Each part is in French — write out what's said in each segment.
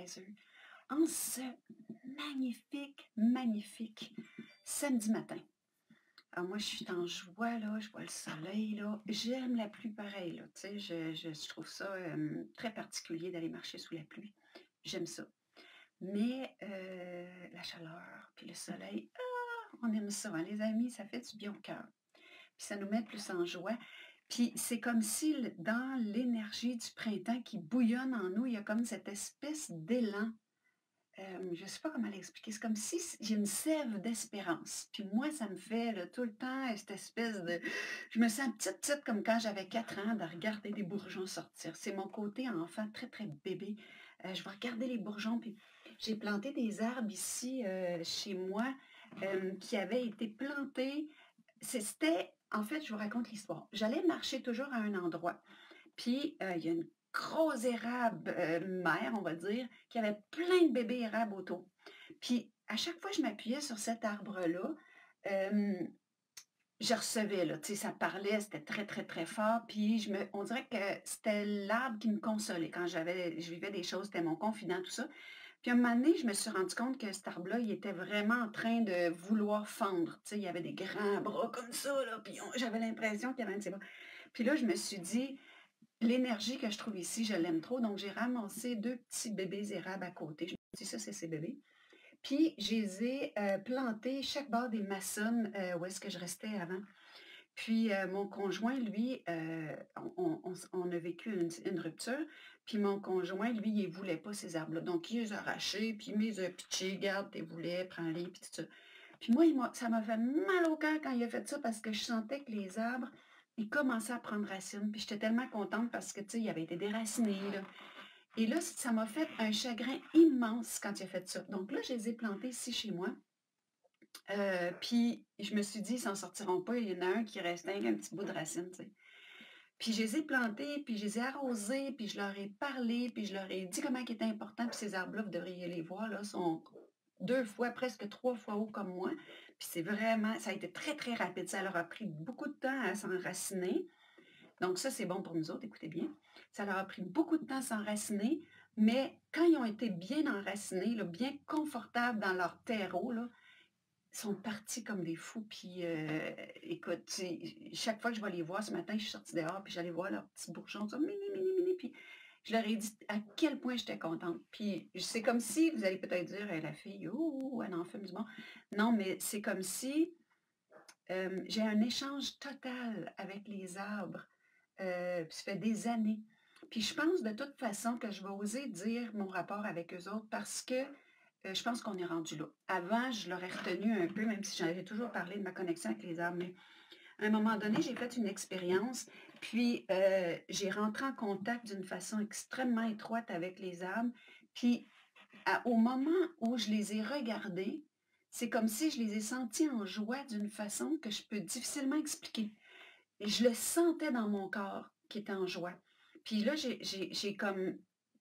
Energizer en ce magnifique samedi matin. Alors moi, je suis en joie, là, je vois le soleil, là. J'aime la pluie pareil, là, tu sais, je trouve ça très particulier d'aller marcher sous la pluie. J'aime ça. Mais la chaleur, puis le soleil, on aime ça, hein, les amis, ça fait du bien au cœur. Puis ça nous met plus en joie. Puis c'est comme si dans l'énergie du printemps qui bouillonne en nous, il y a comme cette espèce d'élan. Je ne sais pas comment l'expliquer. C'est comme si j'ai une sève d'espérance. Puis moi, ça me fait là, tout le temps cette espèce de... Je me sens petite comme quand j'avais 4 ans de regarder des bourgeons sortir. C'est mon côté enfant très, très bébé. Je vais regarder les bourgeons. Puis j'ai planté des arbres ici chez moi qui avaient été plantés. C'était, en fait, je vous raconte l'histoire. J'allais marcher toujours à un endroit. Puis il y a une grosse érable mère, on va dire, qui avait plein de bébés érables autour. Puis à chaque fois que je m'appuyais sur cet arbre-là, je recevais, là, tu sais, ça parlait, c'était très, très, très fort. Puis on dirait que c'était l'arbre qui me consolait. Quand je vivais des choses, c'était mon confident, tout ça. Puis à un moment donné, je me suis rendu compte que cet arbre-là, il était vraiment en train de vouloir fendre. Tu sais, il y avait des grands bras comme ça, là, puis j'avais l'impression qu'il y avait un de ses bras. Puis là, je me suis dit, l'énergie que je trouve ici, je l'aime trop. Donc, j'ai ramassé 2 petits bébés érables à côté. Je me suis dit, ça, c'est ces bébés. Puis, je les ai plantés chaque bord des maçonnes où est-ce que je restais avant. Puis, mon conjoint, lui, on a vécu une rupture. Puis, mon conjoint, lui, il ne voulait pas ces arbres-là. Donc, il les a arrachés, puis il les a pitchés. Garde, tu les voulais, prends-les, puis tout ça. Puis moi, ça m'a fait mal au cœur quand il a fait ça parce que je sentais que les arbres, ils commençaient à prendre racine. Puis j'étais tellement contente parce que, tu sais, il avait été déraciné, là. Et là, ça m'a fait un chagrin immense quand il a fait ça. Donc là, je les ai plantés ici chez moi. Puis je me suis dit, ils s'en sortiront pas. Il y en a un qui restait avec un petit bout de racine, tu sais. Puis je les ai plantés, puis je les ai arrosés, puis je leur ai parlé, puis je leur ai dit comment il était important. Puis ces arbres-là, vous devriez les voir, là, sont 2 fois, presque 3 fois haut comme moi. Puis c'est vraiment, ça a été très, très rapide. Ça leur a pris beaucoup de temps à s'enraciner. Donc ça, c'est bon pour nous autres, écoutez bien. Ça leur a pris beaucoup de temps à s'enraciner, mais quand ils ont été bien enracinés, là, bien confortables dans leur terreau, là, ils sont partis comme des fous. Puis écoute, chaque fois que je vais les voir, ce matin, je suis sortie dehors, puis j'allais voir leurs petits bourgeons, ça, mini, puis je leur ai dit à quel point j'étais contente. Puis c'est comme si, vous allez peut-être dire, la fille, ouh, elle en fume du bon. Non, mais c'est comme si j'ai un échange total avec les arbres. Puis ça fait des années. Puis je pense de toute façon que je vais oser dire mon rapport avec eux autres parce que je pense qu'on est rendu là. Avant, je l'aurais retenu un peu, même si j'en avais toujours parlé de ma connexion avec les arbres, mais à un moment donné, j'ai fait une expérience, puis j'ai rentré en contact d'une façon extrêmement étroite avec les arbres. Puis au moment où je les ai regardés, c'est comme si je les ai sentis en joie d'une façon que je peux difficilement expliquer. Et je le sentais dans mon corps qui était en joie. Puis là, j'ai comme...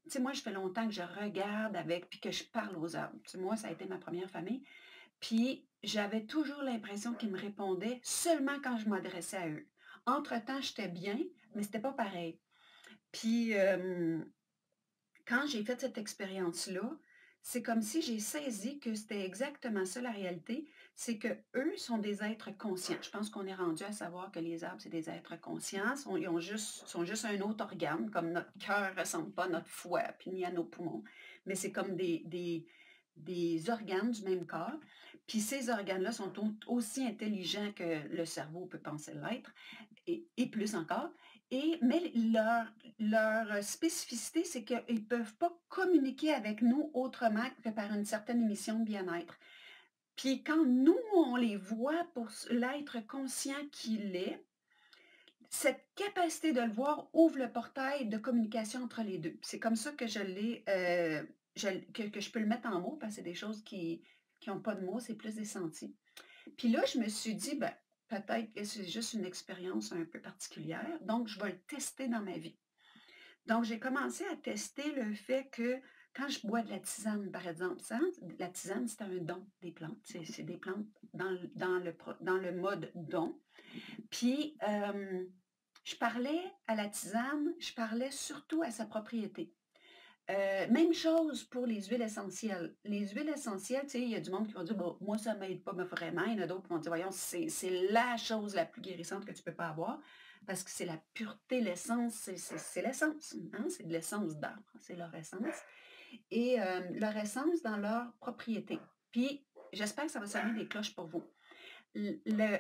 Tu sais, moi, je fais longtemps que je regarde avec, puis que je parle aux arbres. Tu sais, moi, ça a été ma première famille. Puis j'avais toujours l'impression qu'ils me répondaient seulement quand je m'adressais à eux. Entre-temps, j'étais bien, mais c'était pas pareil. Puis quand j'ai fait cette expérience-là, c'est comme si j'ai saisi que c'était exactement ça la réalité, c'est qu'eux sont des êtres conscients. Je pense qu'on est rendu à savoir que les arbres, c'est des êtres conscients. Ils sont juste un autre organe, comme notre cœur ne ressemble pas à notre foie, puis ni à nos poumons, mais c'est comme des organes du même corps. Puis ces organes-là sont aussi intelligents que le cerveau peut penser l'être, et plus encore. Mais leur spécificité, c'est qu'ils ne peuvent pas communiquer avec nous autrement que par une certaine émission de bien-être. Puis quand nous, on les voit pour l'être conscient qu'il est, cette capacité de le voir ouvre le portail de communication entre les deux. C'est comme ça que je l'ai, que je peux le mettre en mots, parce que c'est des choses qui n'ont pas de mots, c'est plus des sentis. Puis là, je me suis dit, ben, peut-être que c'est juste une expérience un peu particulière, donc je vais le tester dans ma vie. Donc, j'ai commencé à tester le fait que quand je bois de la tisane, par exemple, la tisane, c'est un don des plantes. C'est des plantes dans le mode don. Puis, je parlais à la tisane, je parlais surtout à sa propriété. Même chose pour les huiles essentielles. Les huiles essentielles, tu sais, il y a du monde qui va dire: «Bon, moi, ça m'aide pas, mais vraiment». Il y en a d'autres qui vont dire: «Voyons, c'est la chose la plus guérissante que tu peux pas avoir», parce que c'est la pureté, l'essence, c'est l'essence, hein, c'est de l'essence d'arbre, c'est leur essence et leur essence dans leurs propriétés. Puis j'espère que ça va sonner des cloches pour vous.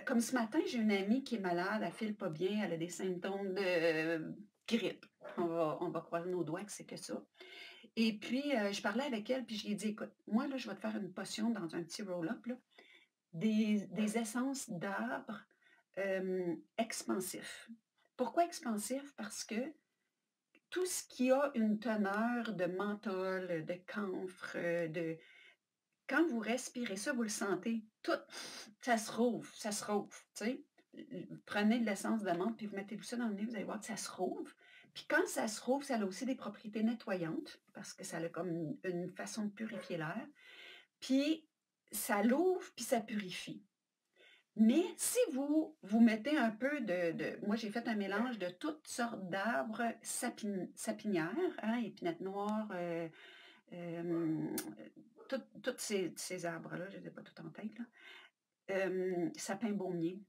Comme ce matin, j'ai une amie qui est malade, elle file pas bien, elle a des symptômes de grippe. On va croiser nos doigts que c'est que ça. Et puis, je parlais avec elle, puis je lui ai dit: «Écoute, moi là, je vais te faire une potion dans un petit roll-up là, des essences d'arbres, expansifs». Pourquoi expansifs? Parce que tout ce qui a une teneur de menthol, de camphre, de quand vous respirez ça, vous le sentez, tout ça se rouvre, tu sais? Prenez de l'essence de menthe, puis vous mettez-vous ça dans le nez, vous allez voir que ça se rouvre. Puis quand ça se rouvre, ça a aussi des propriétés nettoyantes, parce que ça a comme une façon de purifier l'air. Puis ça l'ouvre, puis ça purifie. Mais si vous mettez un peu moi j'ai fait un mélange de toutes sortes d'arbres sapinières, hein, épinette noire, hem, toutes ces arbres-là, je ne les ai pas tous en tête là. Sapin baumier,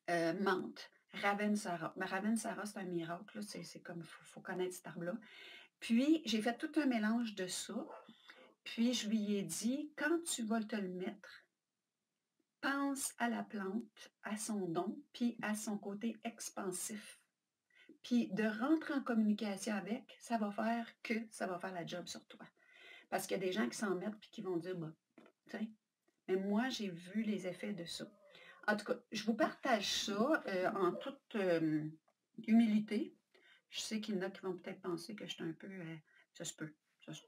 menthe, ravensara. Mais ravensara, c'est un miracle, là, c'est comme faut connaître cet arbre-là. Puis j'ai fait tout un mélange de ça, puis je lui ai dit: «Quand tu vas te le mettre, pense à la plante, à son don, puis à son côté expansif. Puis de rentrer en communication avec, ça va faire la job sur toi». Parce qu'il y a des gens qui s'en mettent puis qui vont dire: «Bah, tu sais». Mais moi, j'ai vu les effets de ça. En tout cas, je vous partage ça, en toute, humilité. Je sais qu'il y en a qui vont peut-être penser que je suis un peu, ça se peut,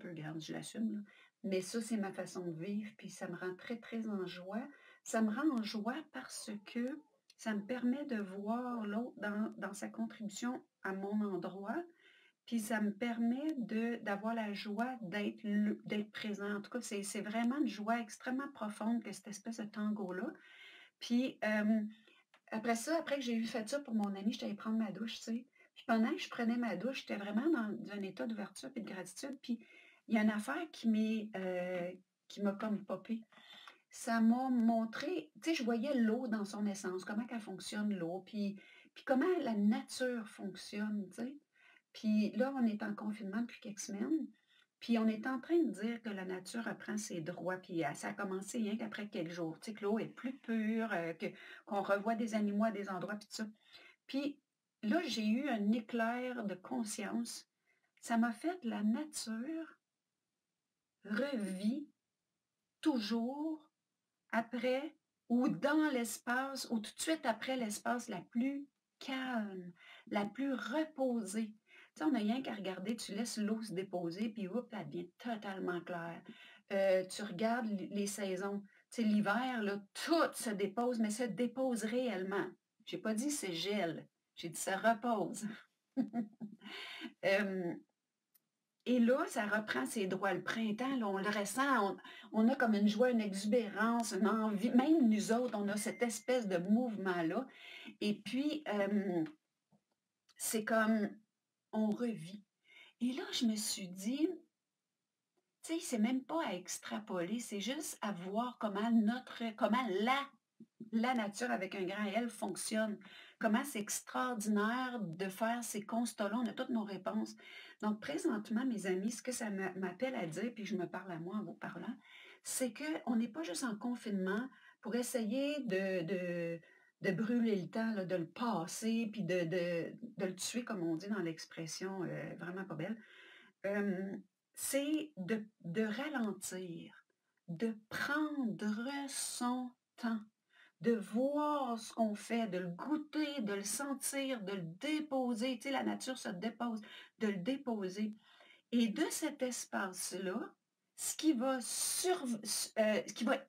regarde, je l'assume, là. Mais ça, c'est ma façon de vivre, puis ça me rend très, très en joie. Ça me rend en joie parce que ça me permet de voir l'autre dans sa contribution à mon endroit, puis ça me permet d'avoir la joie d'être présent. En tout cas, c'est vraiment une joie extrêmement profonde que cette espèce de tango-là. Puis, après ça, après que j'ai eu fait ça pour mon ami, j'étais allée prendre ma douche, tu sais. Puis pendant que je prenais ma douche, j'étais vraiment dans un état d'ouverture et de gratitude. Puis il y a une affaire qui m'a comme popé. Ça m'a montré, tu sais, je voyais l'eau dans son essence, comment qu'elle fonctionne l'eau, puis comment la nature fonctionne, tu sais. Puis là, on est en confinement depuis quelques semaines, puis on est en train de dire que la nature reprend ses droits, puis ça a commencé rien qu'après quelques jours, tu sais, que l'eau est plus pure, qu'on revoit des animaux à des endroits, puis tout ça. Puis là, j'ai eu un éclair de conscience. Ça m'a fait la nature revit toujours après ou dans l'espace ou tout de suite après l'espace la plus calme, la plus reposée. Tu sais, on n'a rien qu'à regarder, tu laisses l'eau se déposer, puis oups, elle devient totalement claire. Tu regardes les saisons. Tu sais, l'hiver, là, tout se dépose, mais se dépose réellement. J'ai pas dit c'est gel, j'ai dit ça repose. Hem, et là, ça reprend ses droits. Le printemps, là, on le ressent, on a comme une joie, une exubérance, une envie. Même nous autres, on a cette espèce de mouvement-là. Et puis, c'est comme on revit. Et là, je me suis dit, tu sais, c'est même pas à extrapoler, c'est juste à voir comment la nature avec un grand L fonctionne. Comment c'est extraordinaire de faire ces constats-là. On a toutes nos réponses. Donc, présentement, mes amis, ce que ça m'appelle à dire, puis je me parle à moi en vous parlant, c'est qu'on n'est pas juste en confinement pour essayer de brûler le temps, là, de le passer, puis de le tuer, comme on dit dans l'expression vraiment pas belle. C'est de ralentir, de prendre son temps, de voir ce qu'on fait, de le goûter, de le sentir, de le déposer. Tu sais, la nature se dépose, de le déposer. Et de cet espace-là, ce qui va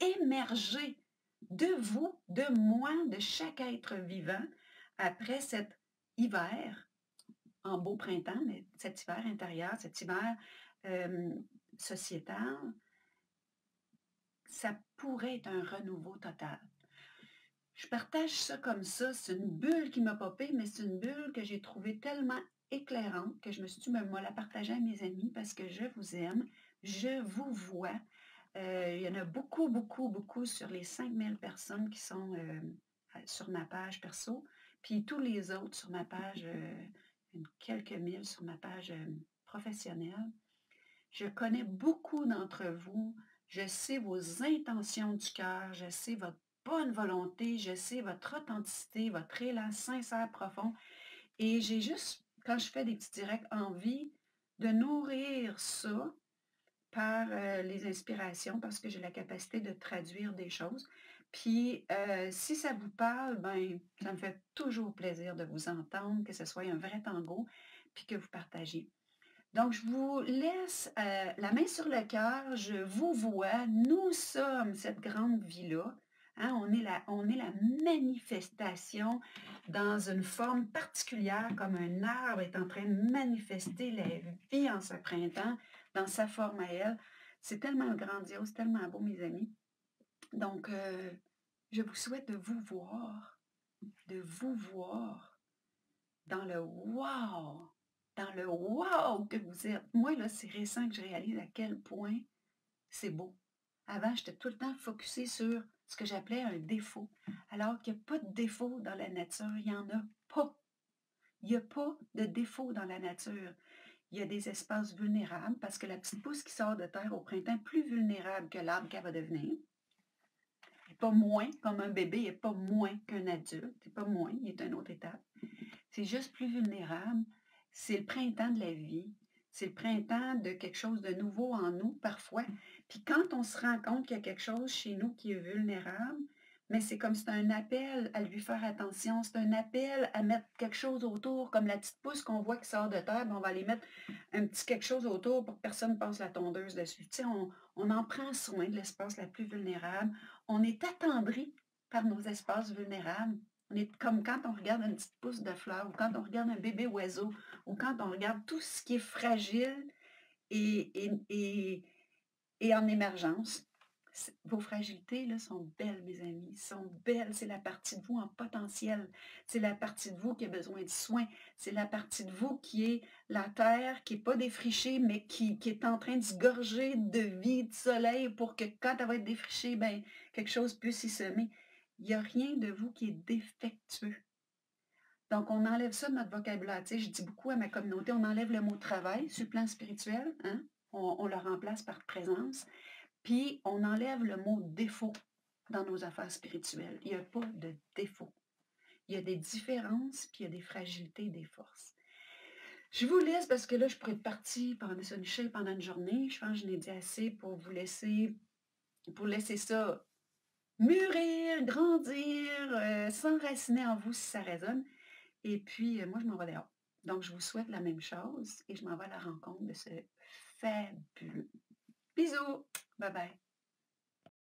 émerger de vous, de moi, de chaque être vivant, après cet hiver, en beau printemps, mais cet hiver intérieur, cet hiver sociétal, ça pourrait être un renouveau total. Je partage ça comme ça, c'est une bulle qui m'a popé, mais c'est une bulle que j'ai trouvée tellement éclairante que je me suis dit: «Ben, moi la partager à mes amis parce que je vous aime, je vous vois». Il y en a beaucoup, beaucoup, beaucoup sur les 5000 personnes qui sont, sur ma page perso, puis tous les autres sur ma page, une quelques mille sur ma page, professionnelle. Je connais beaucoup d'entre vous, je sais vos intentions du cœur, je sais votre bonne volonté, je sais votre authenticité, votre élan sincère, profond et j'ai juste, quand je fais des petits directs, envie de nourrir ça par, les inspirations parce que j'ai la capacité de traduire des choses. Puis, si ça vous parle, ben, ça me fait toujours plaisir de vous entendre, que ce soit un vrai tango, puis que vous partagiez. Donc je vous laisse, la main sur le cœur, je vous vois, nous sommes cette grande vie-là, hein, on est la manifestation dans une forme particulière, comme un arbre est en train de manifester la vie en ce printemps, dans sa forme à elle. C'est tellement grandiose, tellement beau, mes amis. Donc, je vous souhaite de vous voir dans le wow! Dans le wow que vous êtes. Moi, là, c'est récent que je réalise à quel point c'est beau. Avant, j'étais tout le temps focusée sur ce que j'appelais un défaut. Alors qu'il n'y a pas de défaut dans la nature. Il n'y en a pas. Il n'y a pas de défaut dans la nature. Il y a des espaces vulnérables parce que la petite pousse qui sort de terre au printemps est plus vulnérable que l'arbre qu'elle va devenir. Elle n'est pas moins, comme un bébé, il n'est pas moins qu'un adulte. Il n'est pas moins, il est à une autre étape. C'est juste plus vulnérable. C'est le printemps de la vie. C'est le printemps de quelque chose de nouveau en nous, parfois. Puis quand on se rend compte qu'il y a quelque chose chez nous qui est vulnérable, mais c'est comme c'est un appel à lui faire attention, c'est un appel à mettre quelque chose autour, comme la petite pousse qu'on voit qui sort de terre, ben on va aller mettre un petit quelque chose autour pour que personne passe la tondeuse dessus. Tu sais, on en prend soin de l'espace la plus vulnérable. On est attendri par nos espaces vulnérables. On est comme quand on regarde une petite pousse de fleurs ou quand on regarde un bébé oiseau ou quand on regarde tout ce qui est fragile et en émergence. Vos fragilités là, sont belles, mes amis, sont belles. C'est la partie de vous en potentiel. C'est la partie de vous qui a besoin de soins. C'est la partie de vous qui est la terre, qui n'est pas défrichée, mais qui est en train de se gorger de vie, de soleil pour que quand elle va être défrichée, ben, quelque chose puisse y semer. Il n'y a rien de vous qui est défectueux. Donc, on enlève ça de notre vocabulaire. Tu sais, je dis beaucoup à ma communauté, on enlève le mot travail sur le plan spirituel, hein? On le remplace par présence. Puis, on enlève le mot défaut dans nos affaires spirituelles. Il n'y a pas de défaut. Il y a des différences, puis il y a des fragilités et des forces. Je vous laisse parce que là, je pourrais être partie pendant pendant une journée. Je pense que je n'ai dit assez pour laisser ça mûrir, grandir, s'enraciner en vous si ça résonne. Et puis, moi, je m'en vais dehors. Donc, je vous souhaite la même chose et je m'en vais à la rencontre de ce fabuleux. Bisous! Bye bye!